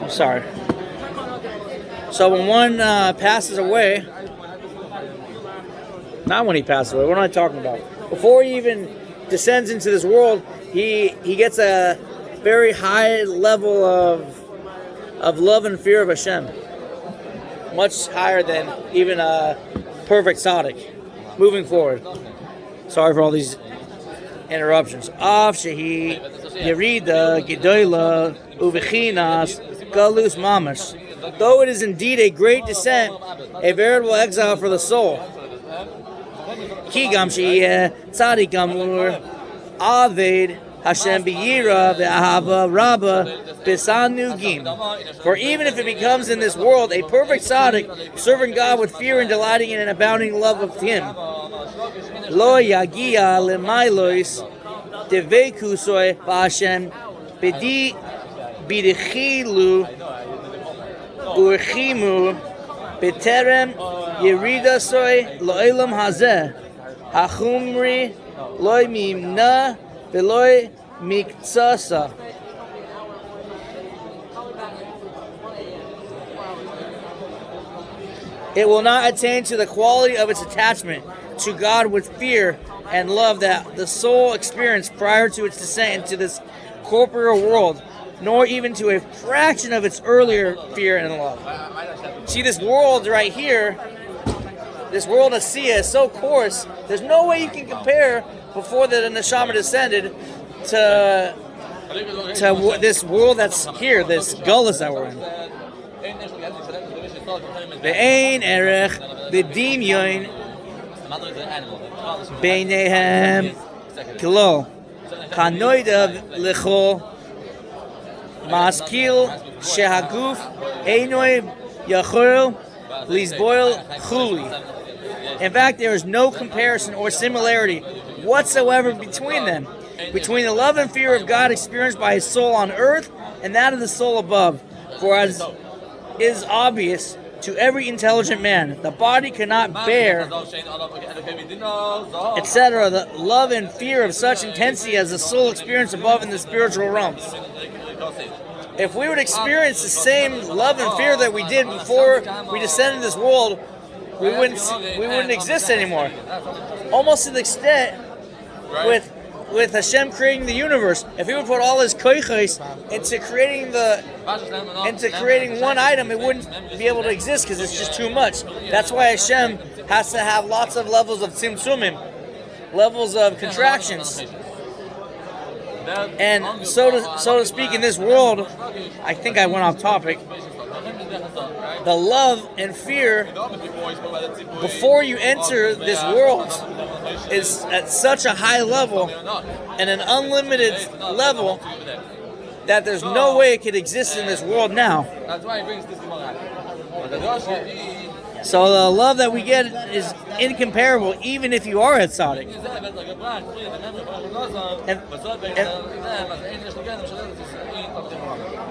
I'm sorry. So when one passes away, not when he passes away, what am I talking about? Before he even descends into this world, he gets a very high level of love and fear of Hashem. Much higher than even a perfect tzaddik. Moving forward. Sorry for all these interruptions. Av shehi yerida gedola uvechinas galus mamash. Though it is indeed a great descent, a veritable exile for the soul. Ki gam sheyeh tzaddik gamur aved Hashem b'yira v'ahava rabba b'sanugim. For even if it becomes in this world a perfect tzaddik, serving God with fear and delighting in an abounding love of Him, lo yagia lemailois devekusoy v'Hashem b'di b'dichilu urchimu b'terem yeridasoy lo'elam hazeh hachumri loy mimna v'loy miktsasa. It will not attain to the quality of its attachment to God with fear and love that the soul experienced prior to its descent into this corporeal world, nor even to a fraction of its earlier fear and love. See, this world right here, this world of Asiya is so coarse, there's no way you can compare before the neshama descended to this world that's here, this gullus that we're in. Ve'ein erech v'dimyon beinehem klo kanoidav lechol maskil shehaguf einoi yachol lizboil chuli. In fact, there is no comparison or similarity whatsoever between them, between the love and fear of God experienced by his soul on earth and that of the soul above. For as is obvious to every intelligent man, the body cannot bear, etc., the love and fear of such intensity as the soul experienced above in the spiritual realms. If we would experience the same love and fear that we did before we descended this world, we wouldn't exist anymore. Almost to the extent with Hashem creating the universe, if he would put all his koiches into creating one item, it wouldn't be able to exist because it's just too much. That's why Hashem has to have lots of levels of tzimtzumim, levels of contractions. And so to speak, in this world, I think I went off topic. The love and fear before you enter this world is at such a high level and an unlimited level that there's no way it could exist in this world now. So the love that we get is incomparable, even if you are a tzaddik.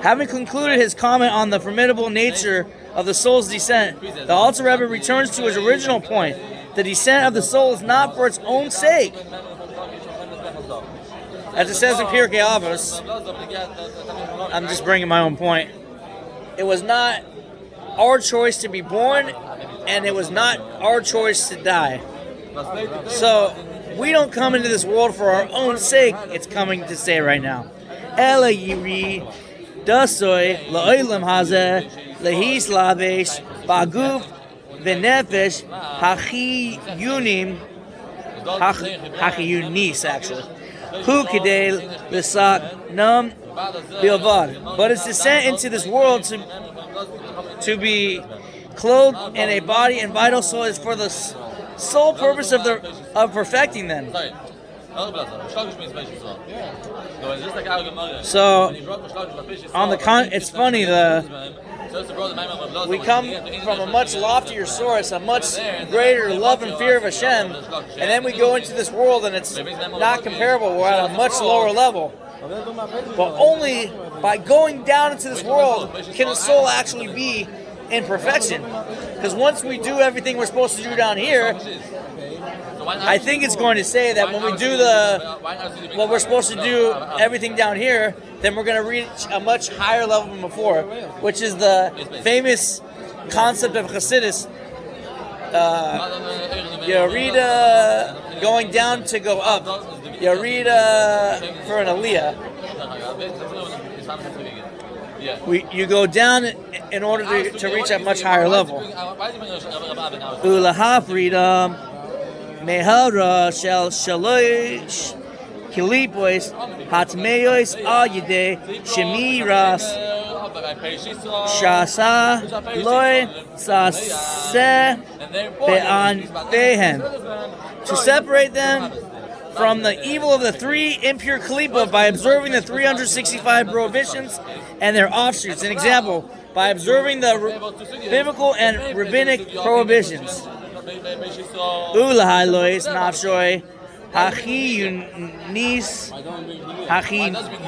Having concluded his comment on the formidable nature of the soul's descent, the Alter Rebbe returns to his original point. The descent of the soul is not for its own sake. As it says in Pirkei Avos, I'm just bringing my own point. It was not our choice to be born, and it was not our choice to die. So we don't come into this world for our own sake. It's coming to say right now. Ela yiri dasoy la'olam hazeh lehis lavesh baguf v'nefesh hachiyunis actually. Hu kidei l'sak nam bilvad. But its descent into this world to be clothed in a body and vital soul is for the sole purpose of perfecting them. So, it's funny, we come from a much loftier source, a much greater love and fear of Hashem, and then we go into this world and it's not comparable. We're at a much lower level. But only by going down into this world can the soul actually be in perfection. Because once we do everything we're supposed to do down here, I think it's going to say that when we do what we're supposed to do, everything down here, then we're going to reach a much higher level than before, which is the famous concept of Chassidus. Yerida going down to go up. Yerida for an aliyah. You go down in order to reach a much higher level. Ulahafrida mehara shel shalosh kilipois hatmeos ayide shemiras shasa loy sase be'anfehen, to separate them from the evil of the three impure kalipa by observing the 365 prohibitions and their offshoots. An example, by observing the biblical and rabbinic prohibitions. Ulahai lois nafshoi hachi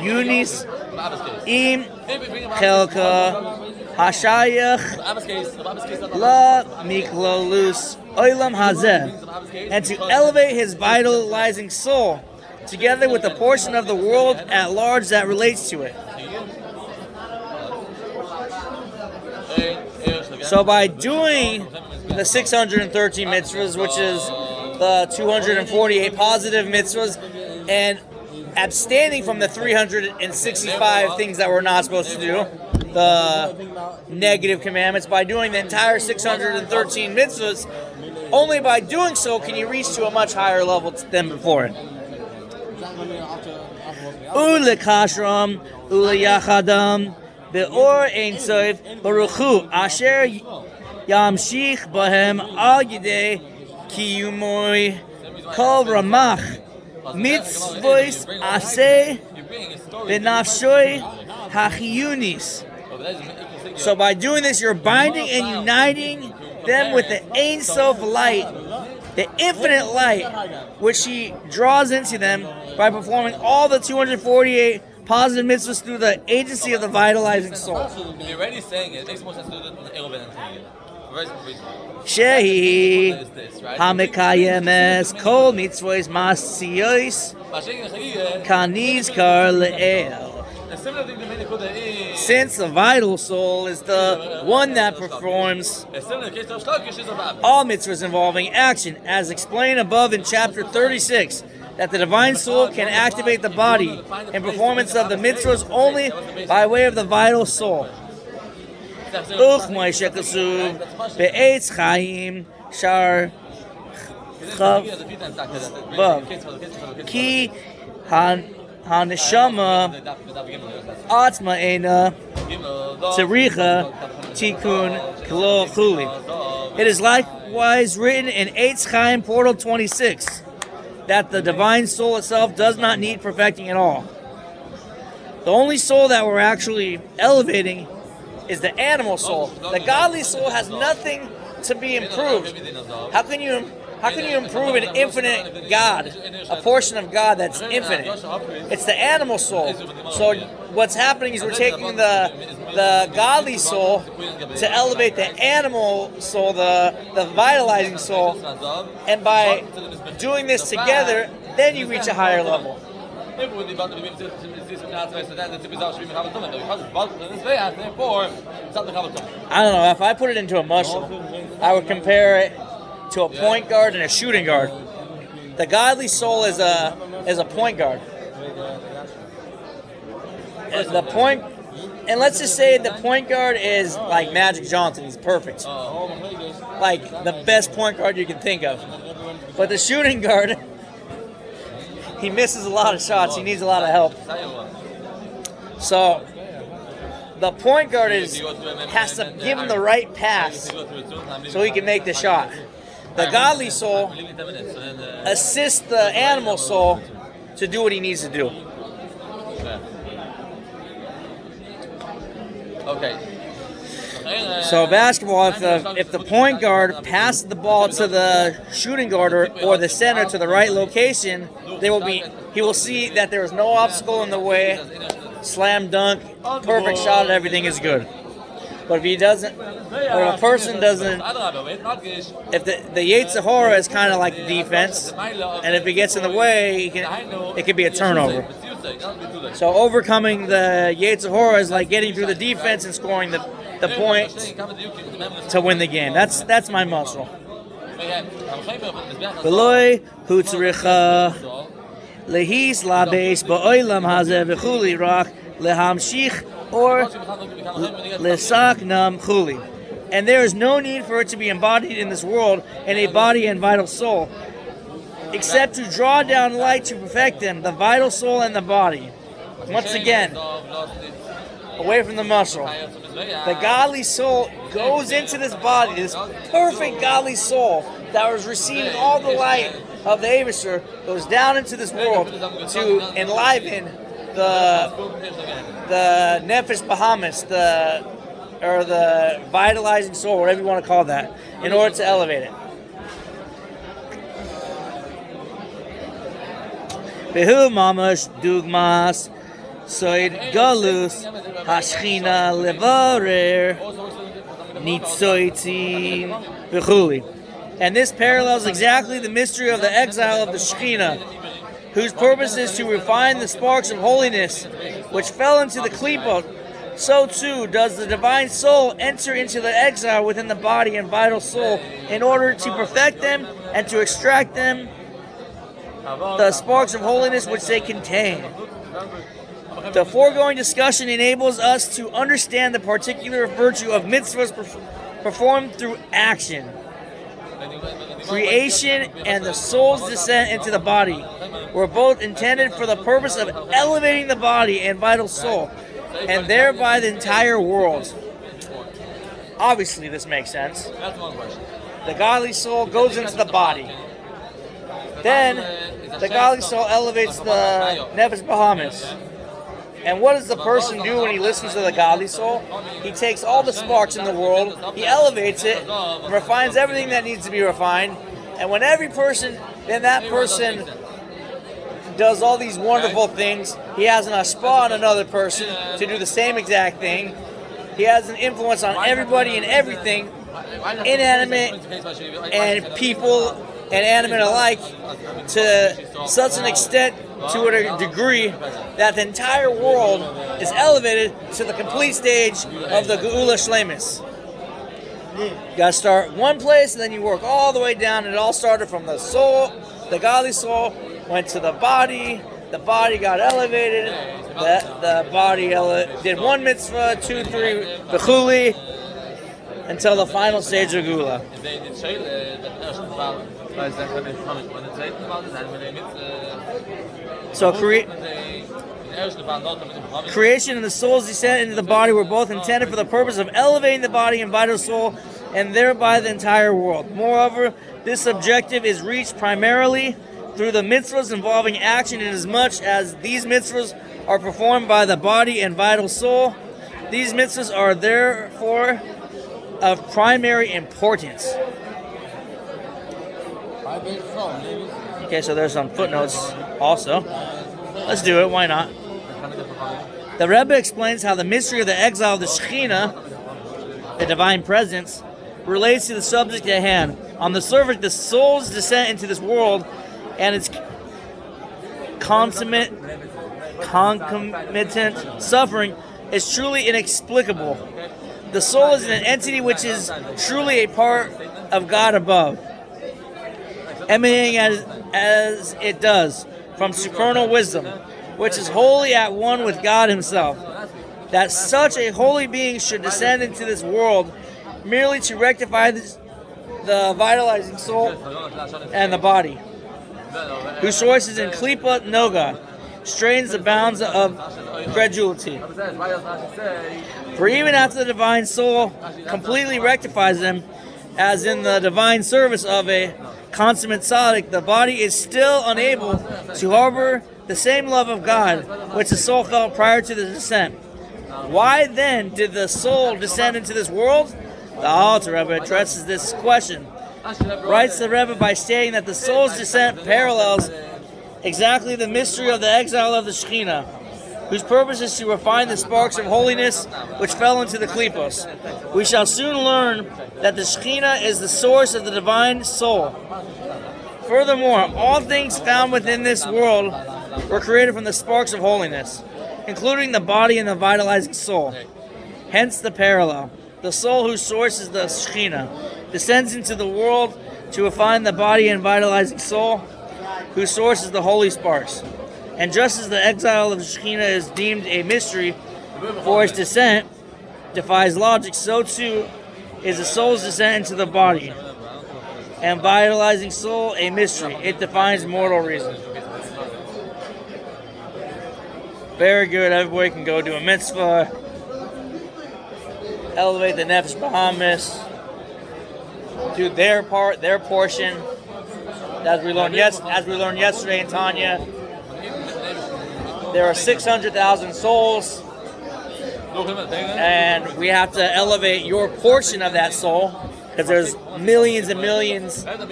yunis im chelka hashayach la miklolus oilam hazeh, and to elevate his vitalizing soul together with the portion of the world at large that relates to it. So by doing the 613 mitzvahs, which is the 248 positive mitzvahs, and abstaining from the 365 things that we're not supposed to do, the negative commandments, by doing the entire 613 mitzvahs, only by doing so can you reach to a much higher level than before it. Ule kashram, ule yachadam, be'or ein soif, baruchu, asher yamshich bahem al yidei kiyumoi kol ramach, mitzvos aseh benafshoi hachiyunis. So by doing this, you're binding and uniting them with the Ein Sof light, the infinite light, which he draws into them by performing all the 248 positive mitzvahs through the agency of the vitalizing soul. You're already saying it. It makes more sense to do it than Eruvin and Shehi hamekayemes kol mitzvos masiyos kaniz kar le'el. Since the vital soul is the one that performs all mitzvahs involving action, as explained above in chapter 36, that the divine soul can activate the body in performance of the mitzvahs only by way of the vital soul. Be'etz Chaim Shar Ki Haneshama Atma Ena Tzericha Tikkun Klo Chuli. It is likewise written in Eitz Chaim Portal 26 that the divine soul itself does not need perfecting at all. The only soul that we're actually elevating is the animal soul. The godly soul has nothing to be improved. How can you improve an infinite God, a portion of God that's infinite? It's the animal soul. So what's happening is we're taking the godly soul to elevate the animal soul, the vitalizing soul, and by doing this together, then you reach a higher level. I don't know, if I put it into a muscle, I would compare it to a point guard and a shooting guard. The godly soul is a point guard. And let's just say the point guard is like Magic Johnson. He's perfect, like the best point guard you can think of. But the shooting guard, he misses a lot of shots. He needs a lot of help. So the point guard has to give him the right pass so he can make the shot. The godly soul assists the animal soul to do what he needs to do. Okay. So basketball, if the point guard passes the ball to the shooting guard or the center to the right location, he will see that there is no obstacle in the way. Slam dunk, perfect shot, everything is good. But if he doesn't, or a person doesn't, if the Yetzer Hara is kind of like the defense, and if he gets in the way, it can be a turnover. So overcoming the Yetzer Hara is like getting through the defense and scoring the points to win the game. That's my muscle. Veloy hu tzricha lehis labeis ba'olam hazeh v'chuli rak lehamshich or lesaknam chuli. And there is no need for it to be embodied in this world in a body and vital soul, except to draw down light to perfect them, the vital soul and the body. Once again, away from the muscle. The godly soul goes into this body, this perfect godly soul that was receiving all the light of the Eibusher, goes down into this world to enliven the Nefesh Bahamis, the vitalizing soul, whatever you want to call that, in order to elevate it. Behu mamash dugmas soid galus hashchina levarer nitzoitin v'chuli. And this parallels exactly the mystery of the exile of the Shekhinah, whose purpose is to refine the sparks of holiness which fell into the klipot. So too does the divine soul enter into the exile within the body and vital soul in order to perfect them and to extract them the sparks of holiness which they contain. The foregoing discussion enables us to understand the particular virtue of mitzvahs performed through action. Creation and the soul's descent into the body were both intended for the purpose of elevating the body and vital soul, and thereby the entire world. Obviously, this makes sense. The godly soul goes into the body. Then, the godly soul elevates the Nefesh Bahamis. And what does the person do when he listens to the godly soul? He takes all the sparks in the world, he elevates it, and refines everything that needs to be refined. And when that person does all these wonderful things, he has an ashpah on another person to do the same exact thing. He has an influence on everybody and everything, inanimate and people and animate alike, to such an extent, to a degree, that the entire world is elevated to the complete stage of the Geula Shleimus. You gotta start one place and then you work all the way down, and it all started from the soul, the godly soul, went to the body got elevated, the body did one mitzvah, 2, 3, v'chuli, until the final stage of Geula. So creation and the soul's descent into the body were both intended for the purpose of elevating the body and vital soul, and thereby the entire world. Moreover, this objective is reached primarily through the mitzvahs involving action, inasmuch as these mitzvahs are performed by the body and vital soul. These mitzvahs are therefore of primary importance. Okay, so there's some footnotes also. Let's do it, why not? The Rebbe explains how the mystery of the exile of the Shekhinah, the divine presence, relates to the subject at hand. On the surface, the soul's descent into this world and its concomitant suffering is truly inexplicable. The soul is an entity which is truly a part of God above, emanating as it does from supernal wisdom, which is wholly at one with God himself. That such a holy being should descend into this world merely to rectify the vitalizing soul and the body, whose choice is in Klipa Noga, strains the bounds of credulity. For even after the divine soul completely rectifies them, as in the divine service of a consummate tzaddik, the body is still unable to harbor the same love of God which the soul felt prior to the descent. Why then did the soul descend into this world? The Alter Rebbe addresses this question. Writes the Rebbe by stating that the soul's descent parallels exactly the mystery of the exile of the Shekhinah. whose purpose is to refine the sparks of holiness which fell into the klipos. We shall soon learn that the Shekhinah is the source of the divine soul. Furthermore, all things found within this world were created from the sparks of holiness, including the body and the vitalizing soul. Hence the parallel. The soul whose source is the Shekhinah descends into the world to refine the body and vitalizing soul, whose source is the holy sparks. And just as the exile of the Shekhinah is deemed a mystery for its descent, defies logic, so too is the soul's descent into the body and vitalizing soul a mystery. It defies mortal reason. Very good. Everybody can go do a mitzvah, elevate the Nefesh Bahamis, do their part, their portion. As we learned yesterday in Tanya, there are 600,000 souls, and we have to elevate your portion of that soul, because there's millions and millions. I'm going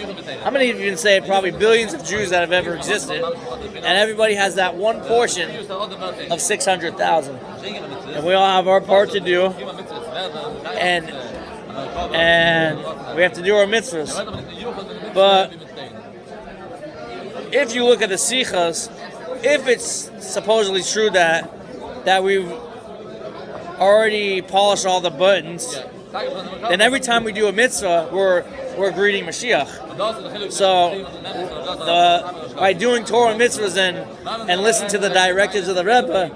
to even say probably billions of Jews that have ever existed, and everybody has that one portion of 600,000, and we all have our part to do, and we have to do our mitzvahs. But if you look at the sichas, if it's supposedly true that we've already polished all the buttons, then every time we do a mitzvah, we're greeting Mashiach. So by doing Torah and mitzvahs and listen to the directives of the Rebbe,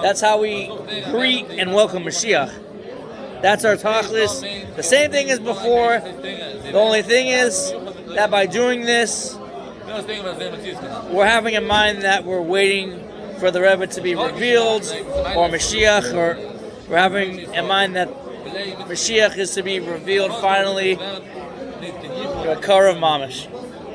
that's how we greet and welcome Mashiach. That's our tachlis. The same thing as before. The only thing is that by doing this, we're having in mind that we're waiting for the Rebbe to be revealed, or Mashiach, or we're having in mind that Mashiach is to be revealed finally to a Karav Mamish.